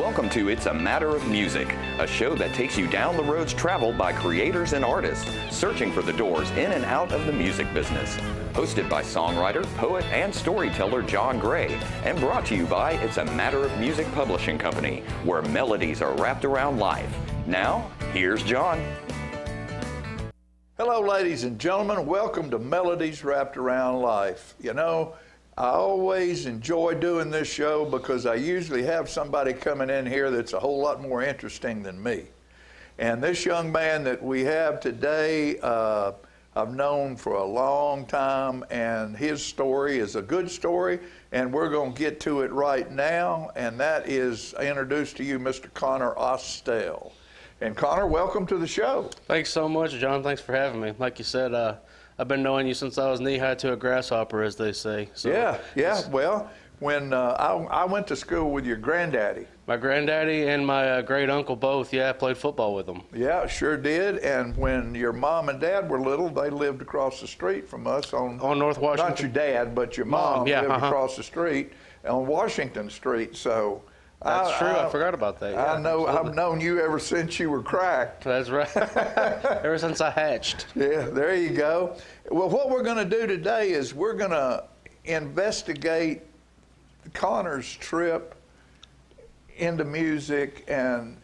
Welcome to It's a Matter of Music, a show that takes you down the roads traveled by creators and artists searching for the doors in and out of the music business. Hosted by songwriter, poet, and storyteller Jon Gray, and brought to you by It's a Matter of Music Publishing Company, where melodies are wrapped around life. Now, here's Jon. Hello, ladies and gentlemen. Welcome to Melodies Wrapped Around Life. You know, I always enjoy doing this show because I usually have somebody coming in here that's a whole lot more interesting than me. And this young man that we have today, I've known for a long time, and his story is a good story, and we're going to get to it right now, and that is, I introduce to you Mr. Connor Austell. And Connor, welcome to the show. Thanks so much, Jon. Thanks for having me. Like you said, I've been knowing you since I was knee-high to a grasshopper, as they say. So Yeah. Well, when I went to school with your granddaddy. My granddaddy and my great-uncle both, played football with them. Yeah, sure did. And when your mom and dad were little, they lived across the street from us on North Washington. Not your dad, but your mom lived across the street on Washington Street. So that's true. I forgot about that. Yeah, I know. Absolutely. I've known you ever since you were cracked. That's right. Ever since I hatched. Yeah, there you go. Well, what we're going to do today is we're going to investigate Connor's trip into music and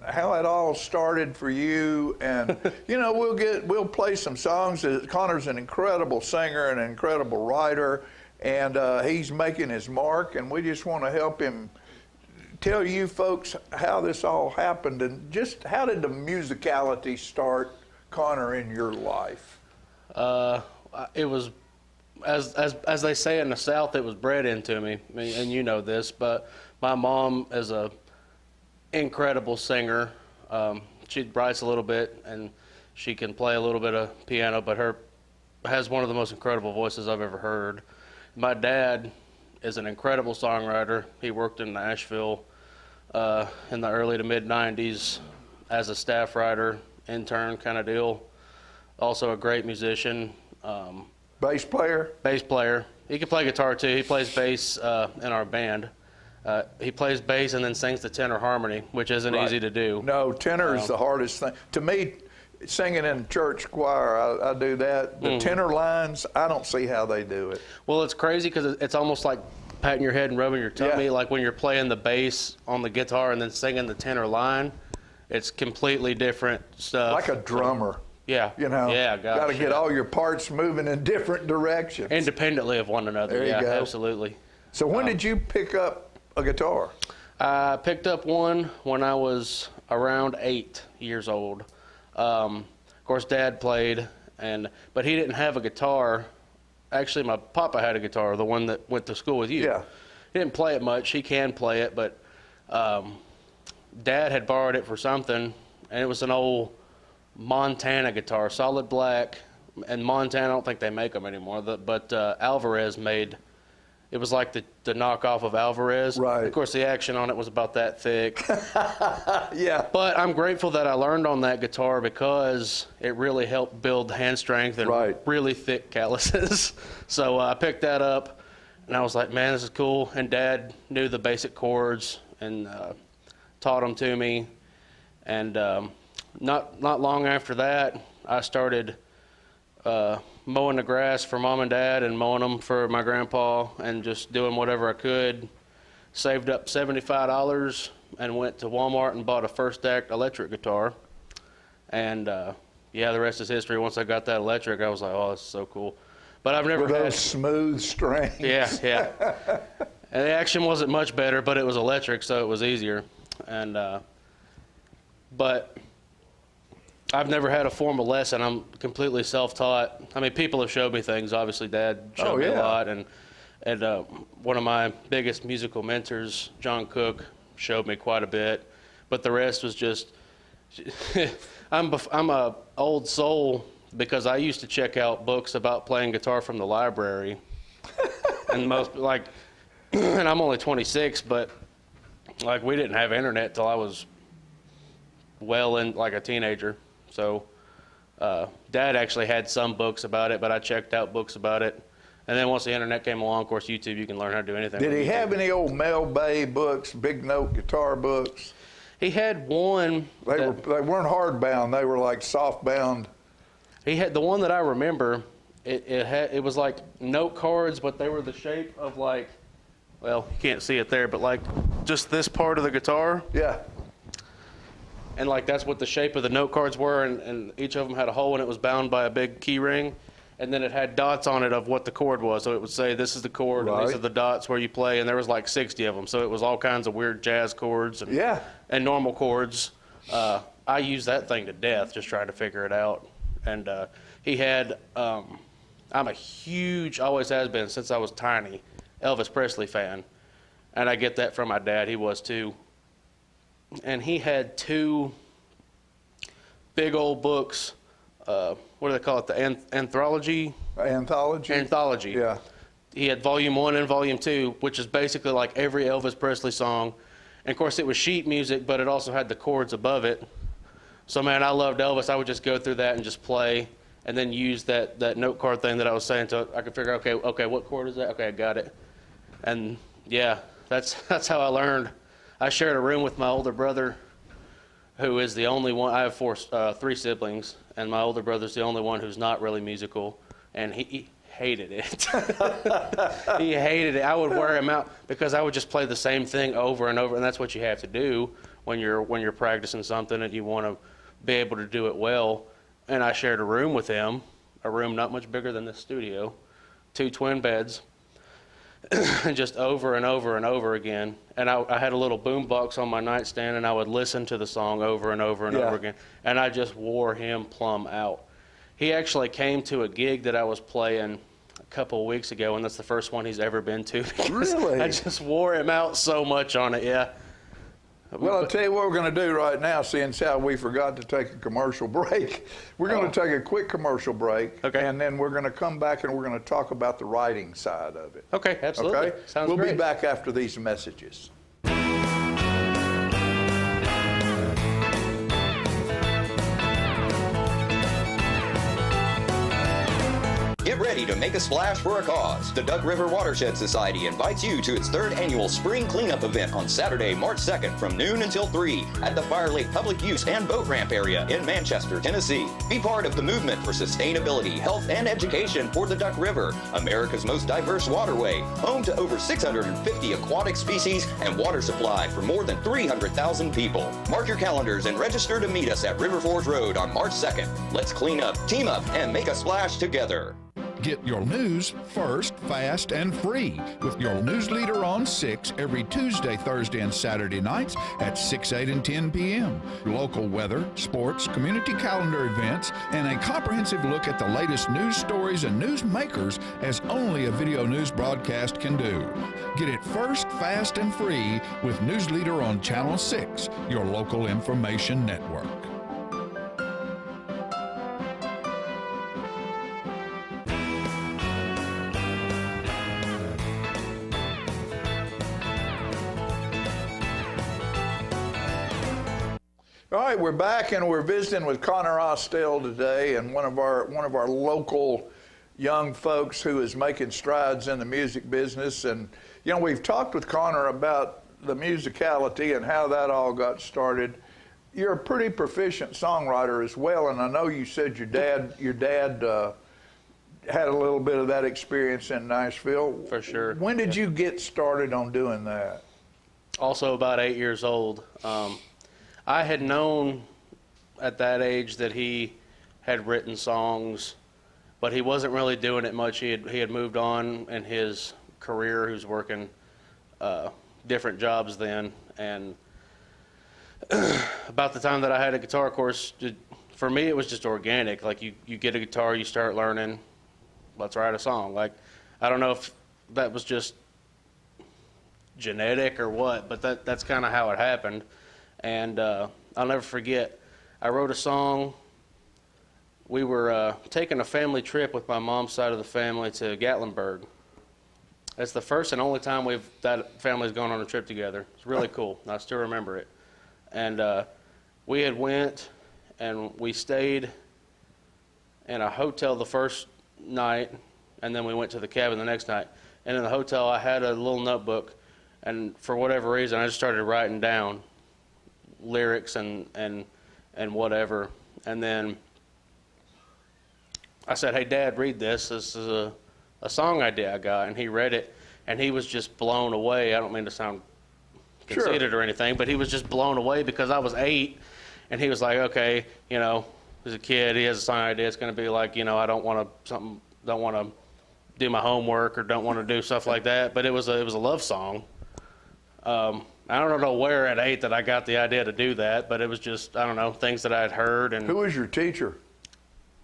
how it all started for you. And you know, we'll play some songs. Connor's an incredible singer and an incredible writer, and he's making his mark. And we just want to help him tell you folks how this all happened, and just how did the musicality start, Connor, in your life? It was, as they say in the South, it was bred into me, and you know this, but my mom is a incredible singer. She writes a little bit, and she can play a little bit of piano, but has one of the most incredible voices I've ever heard. My dad is an incredible songwriter. He worked in Nashville in the early to mid 90s as a staff writer, intern kind of deal. Also a great musician. Bass player? Bass player. He can play guitar too. He plays bass in our band. He plays bass and then sings the tenor harmony, which isn't easy to do. No, tenor is the hardest thing. To me, singing in church choir, I do that. The tenor lines, I don't see how they do it. Well, it's crazy because it's almost like patting your head and rubbing your tummy, like when you're playing the bass on the guitar and then singing the tenor line. It's completely different stuff. Like a drummer. Yeah. You know, got to get all your parts moving in different directions. Independently of one another. There you go. Absolutely. So when did you pick up a guitar? I picked up one when I was around 8 years old. Of course, Dad played, but he didn't have a guitar. Actually, my papa had a guitar, the one that went to school with you. Yeah. He didn't play it much. He can play it, but Dad had borrowed it for something, and it was an old Montana guitar, solid black. And Montana, I don't think they make them anymore, but Alvarez made. It was like the knockoff of Alvarez. Right. Of course, the action on it was about that thick. Yeah. But I'm grateful that I learned on that guitar because it really helped build hand strength and really thick calluses. So I picked that up, and I was like, man, this is cool. And Dad knew the basic chords and taught them to me. And not long after that, I started mowing the grass for Mom and Dad and mowing them for my grandpa and just doing whatever I could. Saved up $75 and went to Walmart and bought a First Act electric guitar. And the rest is history. Once I got that electric, I was like, oh, this is so cool. But I've never had those smooth strings. Yeah. And the action wasn't much better, but it was electric, so it was easier. And but I've never had a formal lesson. I'm completely self-taught. I mean, people have showed me things. Obviously, Dad showed me a lot, and one of my biggest musical mentors, John Cook, showed me quite a bit. But the rest was just, I'm a old soul because I used to check out books about playing guitar from the library, and and I'm only 26, but we didn't have internet till I was well in like a teenager. So Dad actually had some books about it, but I checked out books about it And then once the internet came along, of course, YouTube, you can learn how to do anything. Did he with YouTube. have any old Mel Bay books, big note guitar books? He had one. They weren't hardbound. They were like soft bound. He had the one that I remember. It was like note cards, but they were the shape of like, well, you can't see it there, but like just this part of the guitar. Yeah. And like that's what the shape of the note cards were, and each of them had a hole, and it was bound by a big key ring. And then it had dots on it of what the chord was. So it would say, this is the chord, and these are the dots where you play. And there was like 60 of them. So it was all kinds of weird jazz chords and normal chords. I used that thing to death just trying to figure it out. And he had, I'm a huge, always has been since I was tiny, Elvis Presley fan. And I get that from my dad. He was too. And he had 2 big old books. What do they call it? The anthology? Anthology? Anthology. Yeah. He had volume 1 and volume 2, which is basically like every Elvis Presley song. And of course it was sheet music, but it also had the chords above it. So man, I loved Elvis. I would just go through that and just play, and then use that note card thing that I was saying to I could figure, okay, what chord is that? Okay, I got it. And yeah, that's how I learned. I shared a room with my older brother, who is the only one. I have 3 siblings, and my older brother's the only one who's not really musical, and he hated it. He hated it. I would wear him out because I would just play the same thing over and over, and that's what you have to do when you're practicing something and you want to be able to do it well. And I shared a room with him, a room not much bigger than this studio, 2 twin beds, and just over and over and over again. And I had a little boom box on my nightstand, and I would listen to the song over and over and over again. And I just wore him plumb out. He actually came to a gig that I was playing a couple of weeks ago, and that's the first one he's ever been to. Really? I just wore him out so much on it, yeah. Well, I'll tell you what we're going to do right now, seeing how we forgot to take a commercial break. We're going to take a quick commercial break, and then we're going to come back and we're going to talk about the writing side of it. Okay, absolutely. Okay? Sounds we'll great. be back after these messages. Get ready to make a splash for a cause. The Duck River Watershed Society invites you to its 3rd annual spring cleanup event on Saturday, March 2nd from noon until 3 at the Fire Lake Public Use and Boat Ramp area in Manchester, Tennessee. Be part of the movement for sustainability, health, and education for the Duck River, America's most diverse waterway, home to over 650 aquatic species and water supply for more than 300,000 people. Mark your calendars and register to meet us at River Forge Road on March 2nd. Let's clean up, team up, and make a splash together. Get your news first, fast, and free with your news leader on 6 every Tuesday, Thursday, and Saturday nights at 6, 8, and 10 p.m. Local weather, sports, community calendar events, and a comprehensive look at the latest news stories and news makers as only a video news broadcast can do. Get it first, fast, and free with News Leader on Channel 6, your local information network. All right, we're back and we're visiting with Connor Austell today, and one of our local young folks who is making strides in the music business. And you know, we've talked with Connor about the musicality and how that all got started. You're a pretty proficient songwriter as well, and I know you said your dad had a little bit of that experience in Nashville. For sure. When did you get started on doing that? Also about 8 years old. I had known at that age that he had written songs, but he wasn't really doing it much. He had moved on in his career. He was working different jobs then, and about the time that I had a guitar, of course, for me it was just organic. Like you get a guitar, you start learning, let's write a song. Like I don't know if that was just genetic or what, but that's kind of how it happened. And I'll never forget, I wrote a song. We were taking a family trip with my mom's side of the family to Gatlinburg. That's the first and only time that family's gone on a trip together. It's really cool. I still remember it. And we had went and we stayed in a hotel the first night, and then we went to the cabin the next night. And in the hotel, I had a little notebook, and for whatever reason, I just started writing down lyrics and whatever. And then I said, "Hey, Dad, read this. This is a song idea I got." And he read it, and he was just blown away. I don't mean to sound conceited or anything, but he was just blown away because I was 8, and he was like, "Okay, you know, as a kid, he has a song idea. It's going to be like, you know, I don't want to do my homework or don't want to do stuff like that." But it was a love song. I don't know where at 8 that I got the idea to do that, but it was just, I don't know, things that I had heard. And who was your teacher?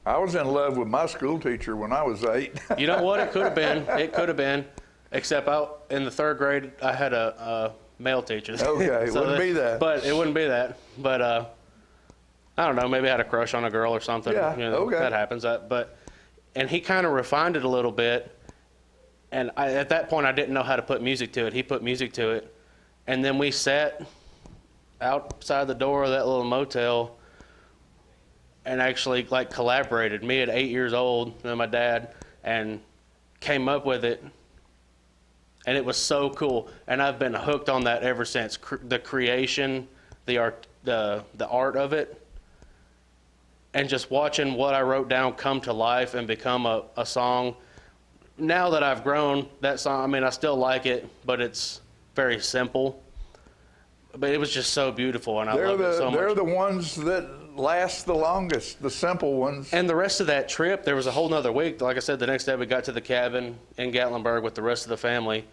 I was in love with my school teacher when I was 8. You know what? It could have been. It could have been. Except in the 3rd grade, I had a male teacher. Okay, it wouldn't be that. But it wouldn't be that. But I don't know. Maybe I had a crush on a girl or something. Yeah, you know, okay. That happens. And he kind of refined it a little bit. And at that point, I didn't know how to put music to it. He put music to it. And then we sat outside the door of that little motel and actually like collaborated, me at 8 years old and my dad, and came up with it. And it was so cool. And I've been hooked on that ever since. The creation, the art of it, and just watching what I wrote down come to life and become a song. Now that I've grown, that song, I mean, I still like it, but it's very simple. But it was just so beautiful, and I love it so much. They're the ones that last the longest, the simple ones. And the rest of that trip, there was a whole nother week. Like I said, the next day we got to the cabin in Gatlinburg with the rest of the family.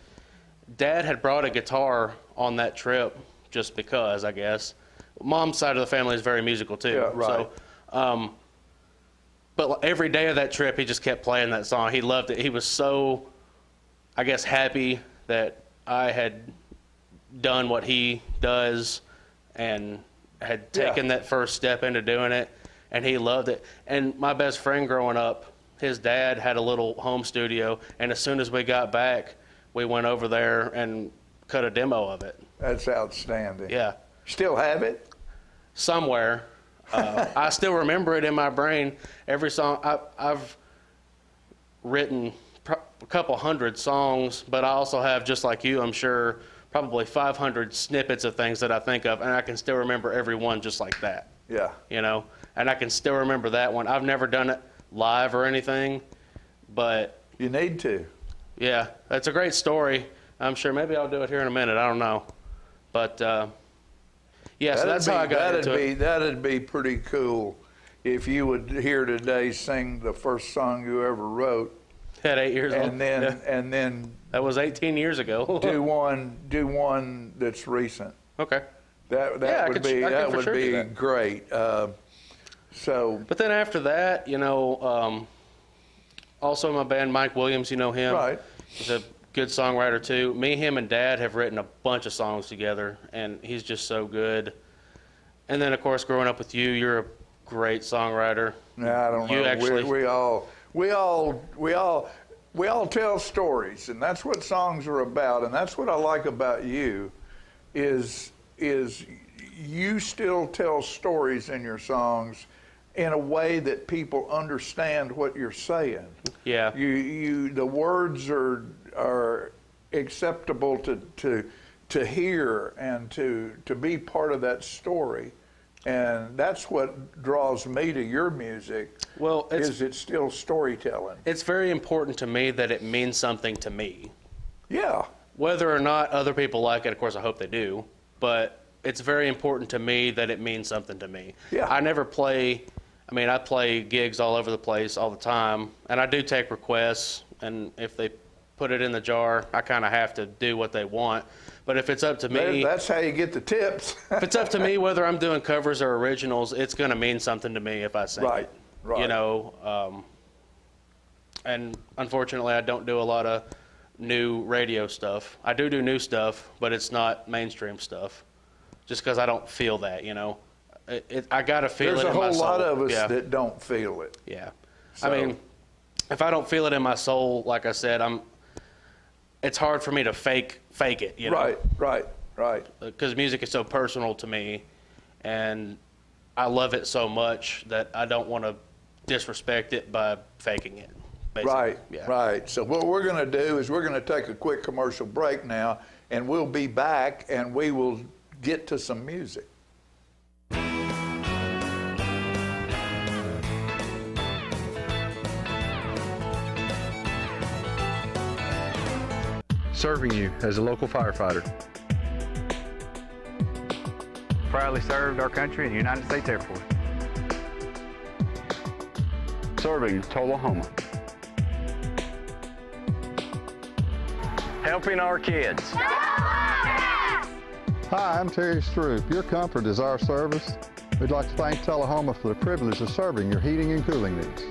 Dad had brought a guitar on that trip just because, I guess. Mom's side of the family is very musical too. Yeah, right. So, but every day of that trip, he just kept playing that song. He loved it. He was so, I guess, happy that I had done what he does and had taken that first step into doing it, and he loved it. And my best friend growing up, his dad had a little home studio, and as soon as we got back, we went over there and cut a demo of it. That's outstanding. Yeah. Still have it? Somewhere. I still remember it in my brain. Every song, I've written a couple hundred songs, but I also have, just like you, I'm sure, probably 500 snippets of things that I think of, and I can still remember every one just like that. Yeah. You know, and I can still remember that one. I've never done it live or anything, but You need to. yeah, that's a great story. I'm sure maybe I'll do it here in a minute. I don't know, but yeah, so that's how I got into it. That'd be pretty cool if you would hear today sing the first song you ever wrote. At 8 years old. And then That was 18 years ago. do one that's recent. Okay. That Yeah, would I could for sure do be that. great. So But then after that, you know, also in my band, Mike Williams, you know him. Right. He's a good songwriter too. Me, him, and Dad have written a bunch of songs together, and he's just so good. And then, of course, growing up with you, you're a great songwriter. I don't You know. actually- We all tell stories, and that's what songs are about. And that's what I like about you, is you still tell stories in your songs in a way that people understand what you're saying. Yeah. The words are acceptable to hear and to be part of that story. And that's what draws me to your music. Well, it's still storytelling. it's very important to me that it means something to me. Yeah. Whether or not other people like it, of course, I hope they do. But it's very important to me that it means something to me. Yeah. I never play. I mean, I play gigs all over the place all the time, and I do take requests. And if they put it in the jar, I kind of have to do what they want. But if it's up to me, That's how you get the tips. if it's up to me whether I'm doing covers or originals, it's going to mean something to me if I sing Right, it. right. You know, and unfortunately, I don't do a lot of new radio stuff. I do new stuff, but it's not mainstream stuff. Just because I don't feel that, you know. I got to feel There's it a in my whole soul. lot of us Yeah. that don't feel it. Yeah. So- I mean, if I don't feel it in my soul, like I said, it's hard for me to fake it, you know. Right. Because music is so personal to me, and I love it so much that I don't want to disrespect it by faking it. basically. Right, Yeah. right. So what we're going to do is we're going to take a quick commercial break now, and we'll be back, and we will get to some music. Serving you as a local firefighter. Proudly served our country in the United States Air Force. Serving Tullahoma. Helping our kids. Hi, I'm Terry Stroop. Your comfort is our service. We'd like to thank Tullahoma for the privilege of serving your heating and cooling needs.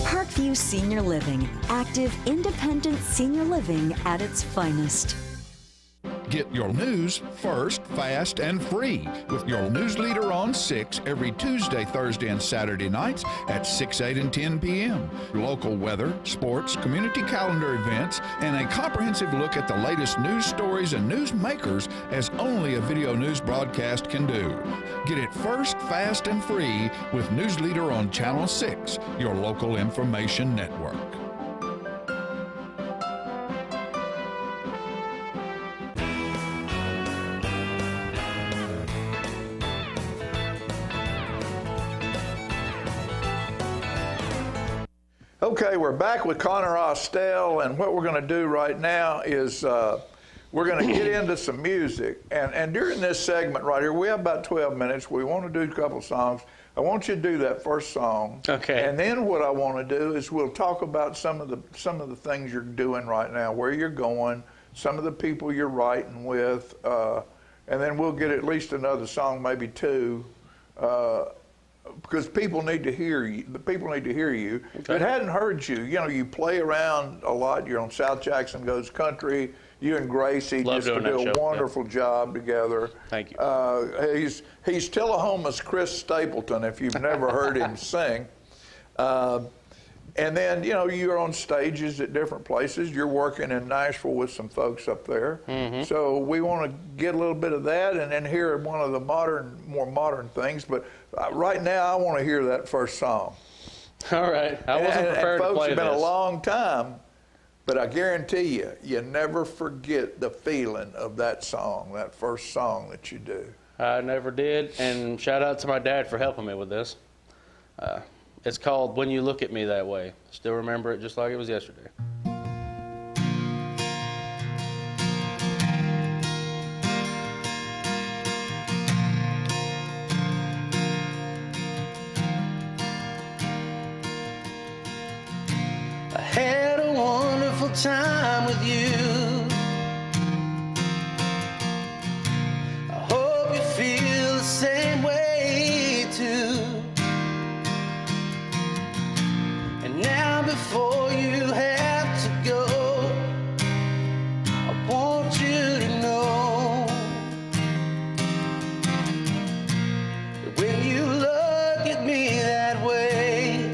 Parkview Senior Living, active, independent senior living at its finest. Get your news first, fast, and free with your news leader on 6 every Tuesday, Thursday, and Saturday nights at 6, 8, and 10 p.m. Local weather, sports, community calendar events, and a comprehensive look at the latest news stories and news makers as only a video news broadcast can do. Get it first, fast, and free with News Leader on Channel 6, your local information network. Okay, we're back with Connor Austell, and what we're going to do right now is we're going to get into some music. And during this segment right here, we have about 12 minutes. We want to do a couple songs. I want you to do that first song. Okay. And then what I want to do is we'll talk about some of the things you're doing right now, where you're going, some of the people you're writing with, and then we'll get at least another song, maybe two. Because people need to hear you. The people need to hear you. Okay. If it hadn't heard you, you know, you play around a lot. You're on South Jackson Goes Country. You and Gracie Love just doing do that a show. wonderful job together. Thank you. He's Tullahoma's Chris Stapleton, if you've never heard him sing. And then, you know, you're on stages at different places. You're working in Nashville with some folks up there. Mm-hmm. So we want to get a little bit of that and then hear one of the more modern things. But right now, I want to hear that first song. All right. I wasn't prepared to folks, play it's been this. a long time, but I guarantee you, you never forget the feeling of that song, that first song that you do. I never did, and shout out to my dad for helping me with this. It's called When You Look at Me That Way. Still remember it just like it was yesterday. I had a wonderful time with you. I hope you feel the same way too. And now before you have to go, I want you to know that when you look at me that way,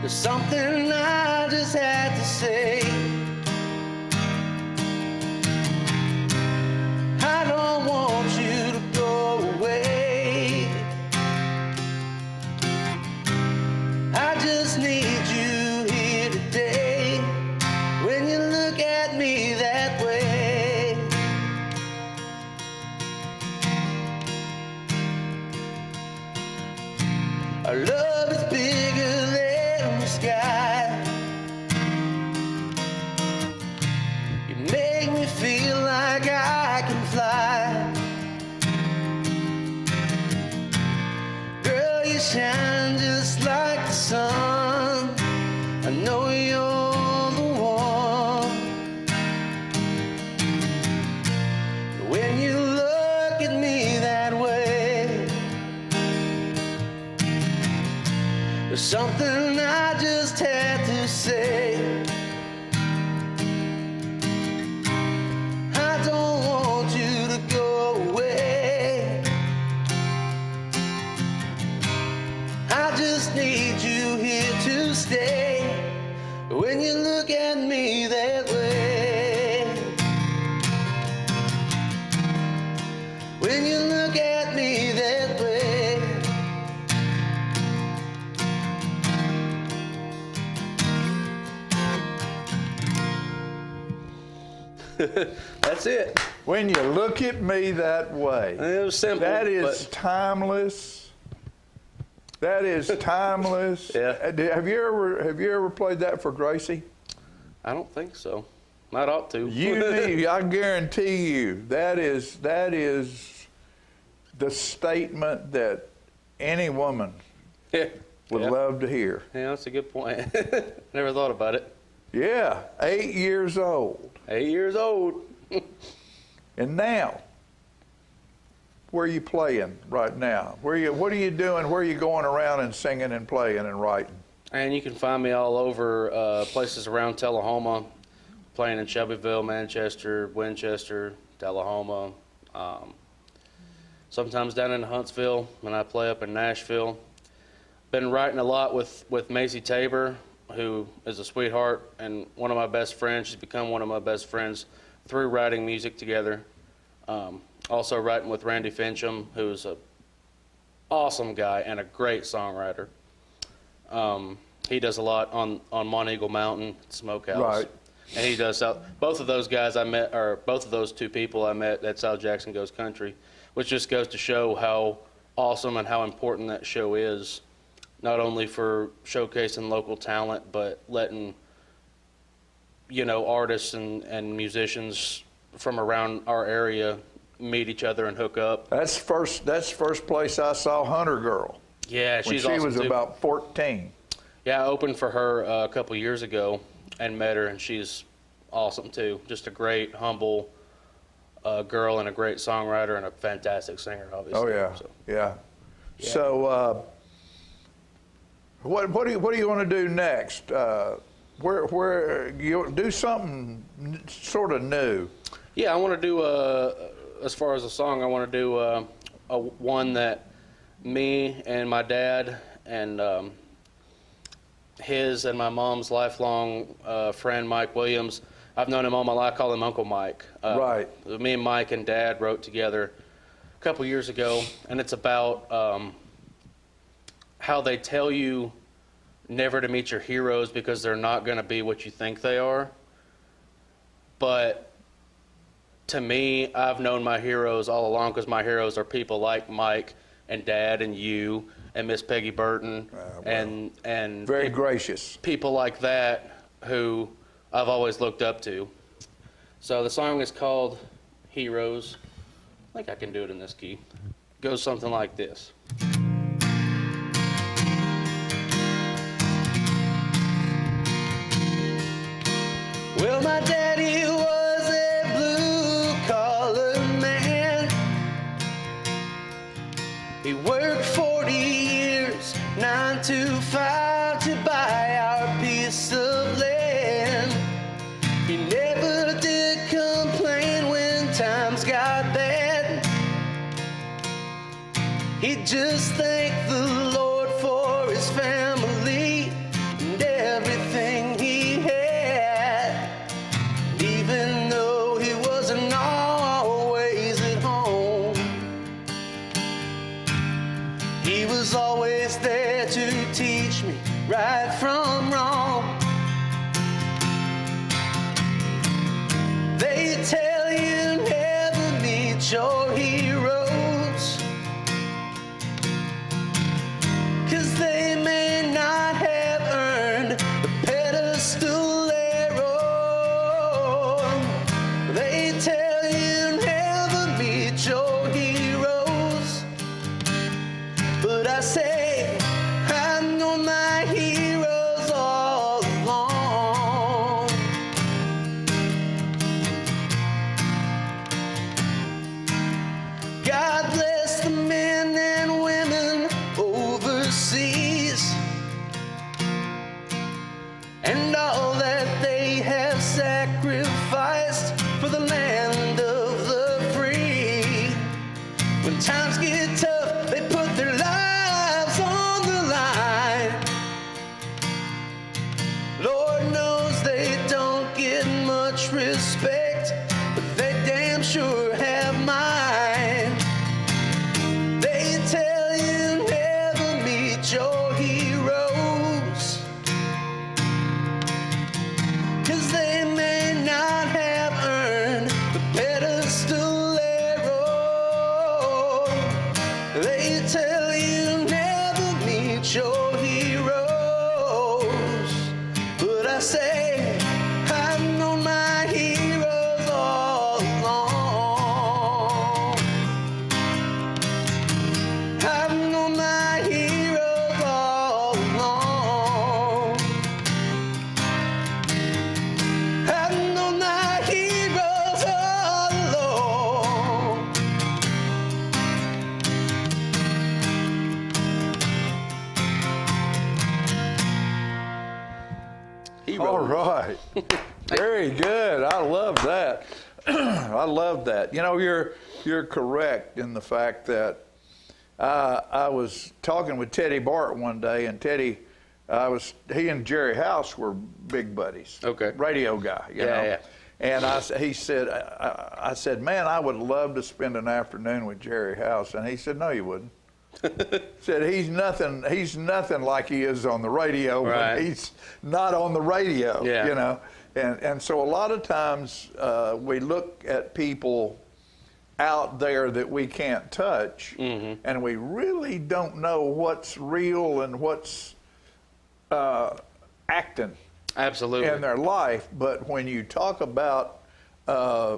there's something I just had to say. I don't want you to go away. I just need you here today. When you look at me that way, our love is bigger than the sky. You make me feel like I can fly. Girl, you shine just like the sun. I know you're the one. When you look at me that way, there's something I just had That's it. When you look at me that way. It was simple. That is but timeless. That is timeless. Yeah. Have you ever played that for Gracie? I don't think so. Might ought to. I guarantee you that is the statement that any woman Yeah. would love to hear. Yeah, that's a good point. Never thought about it. Yeah, 8 years old. 8 years old. And now, where are you playing right now? What are you doing? Where are you going around and singing and playing and writing? And you can find me all over places around Tullahoma, playing in Shelbyville, Manchester, Winchester, Tullahoma. Sometimes down in Huntsville, and I play up in Nashville. Been writing a lot with Macy Tabor, who is a sweetheart and one of my best friends. She's become one of my best friends through writing music together. Also writing with Randy Fincham, who's an awesome guy and a great songwriter. He does a lot on Monteagle Mountain Smokehouse. Right. And he does both of those guys I met, or both of those two people I met at South Jackson Goes Country, which just goes to show how awesome and how important that show is, not only for showcasing local talent, but letting, artists and musicians from around our area meet each other and hook up. That's first place I saw Hunter Girl. Yeah, she's awesome when she was too. about 14. Yeah, I opened for her a couple years ago and met her, and she's awesome too. Just a great, humble girl and a great songwriter and a fantastic singer, obviously. Oh yeah, So, yeah. So, what do you want to do next? Where you do something sort of new? Yeah, I want to do as far as a song, I want to do a one that me and my dad and his and my mom's lifelong friend Mike Williams. I've known him all my life. I call him Uncle Mike. Right. Me and Mike and Dad wrote together a couple years ago, and it's about how they tell you never to meet your heroes because they're not going to be what you think they are. But to me, I've known my heroes all along because my heroes are people like Mike and Dad and you and Miss Peggy Burton and Very gracious. people like that who I've always looked up to. So the song is called Heroes. I think I can do it in this key. It goes something like this. Well, my daddy was a blue-collar man. He worked 40 years, 9 to 5, to buy our piece of land. He never did complain when times got bad. He just thanked the Lord for his family and everything he had. Even though he wasn't always at home, he was always there to teach me right from wrong. They tell you never meet your heroes, 'cause they may not have earned the pedestal they're on. They tell you never meet your heroes, but I say I know my heroes all along. God bless the men and women overseas and all that they have sacrificed for the land of the free. When times get tough, they put their lives on the line. Lord knows they don't get much respect, but they damn sure have mine. They tell you never meet your heroes, 'cause they may not have earned the best. right. Very good. I love that. I love that. You know, you're correct in the fact that I was talking with Teddy Bart one day, and Teddy, he and Jerry House were big buddies. Okay. Radio guy, you know. Yeah. And I said, man, I would love to spend an afternoon with Jerry House. And he said, no, you wouldn't. Said he's nothing like he is on the radio, right. But he's not on the radio, yeah. You know. And so a lot of times we look at people out there that we can't touch, mm-hmm. and we really don't know what's real and what's acting. Absolutely. In their life. But when you talk about, I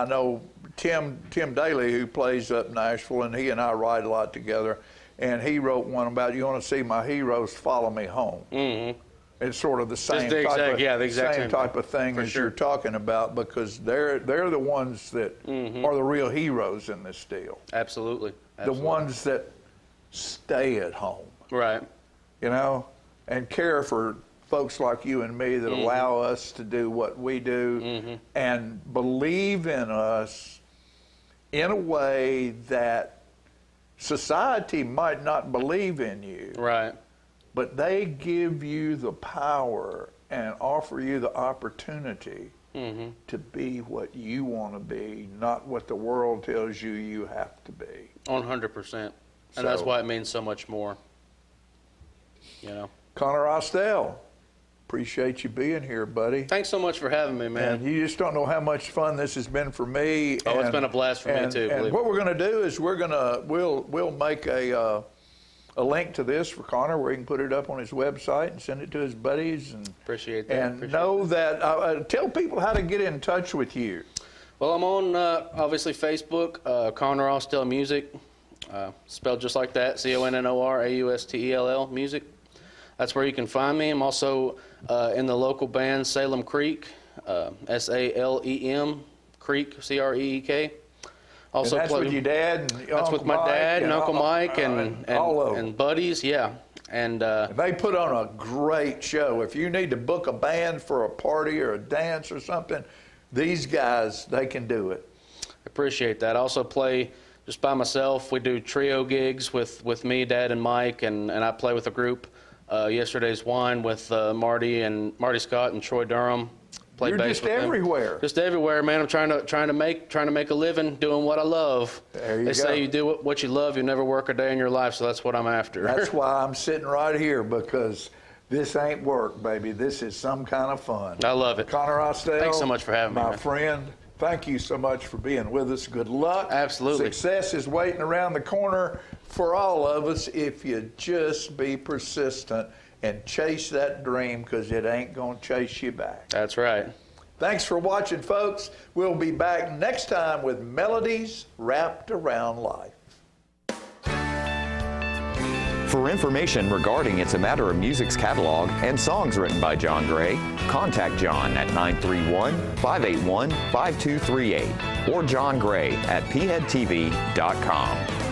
know Tim Daly, who plays up Nashville, and he and I ride a lot together, and he wrote one about, you want to see my heroes, follow me home. Mm-hmm. It's sort of the same the exact same type of thing as you're talking about, because they're the ones that mm-hmm. are the real heroes in this deal. Absolutely. The ones that stay at home. Right. You know, and care for folks like you and me that mm-hmm. allow us to do what we do mm-hmm. and believe in us in a way that society might not believe in you. Right. But they give you the power and offer you the opportunity mm-hmm. to be what you want to be, not what the world tells you you have to be. 100%. And that's why it means so much more. You know. Connor Austell, appreciate you being here, buddy. Thanks so much for having me, man. And you just don't know how much fun this has been for me. Oh, it's been a blast for me too. And what we're going to do is we'll make a link to this for Connor, where he can put it up on his website and send it to his buddies. And appreciate that. And know that. Tell people how to get in touch with you. Well, I'm on obviously Facebook, Connor Austell Music, spelled just like that, ConnorAustell Music. That's where you can find me. I'm also in the local band Salem Creek, Salem Creek, Creek. Also, and that's with your dad and that's Uncle with my dad and Uncle Mike and all of them. And buddies, yeah. And they put on a great show. If you need to book a band for a party or a dance or something, these guys, they can do it. Appreciate that. I also play just by myself. We do trio gigs with me, Dad, and Mike, and I play with a group. Yesterday's Wine with Marty Scott and Troy Durham. Play You're bass just with them. everywhere. Just everywhere, man. I'm trying to make a living doing what I love. There you They go. say you do what you love, you never work a day in your life, so that's what I'm after. That's why I'm sitting right here, because this ain't work, baby. This is some kind of fun. I love it. Connor Austell. Thanks so much for having me, my man. friend. Thank you so much for being with us. Good luck. Absolutely. Success is waiting around the corner for all of us if you just be persistent and chase that dream, because it ain't going to chase you back. That's right. Thanks for watching, folks. We'll be back next time with Melodies Wrapped Around Life. For information regarding It's a Matter of Music's catalog and songs written by Jon Gray, contact Jon at 931-581-5238 or Jon Gray at pheadtv.com.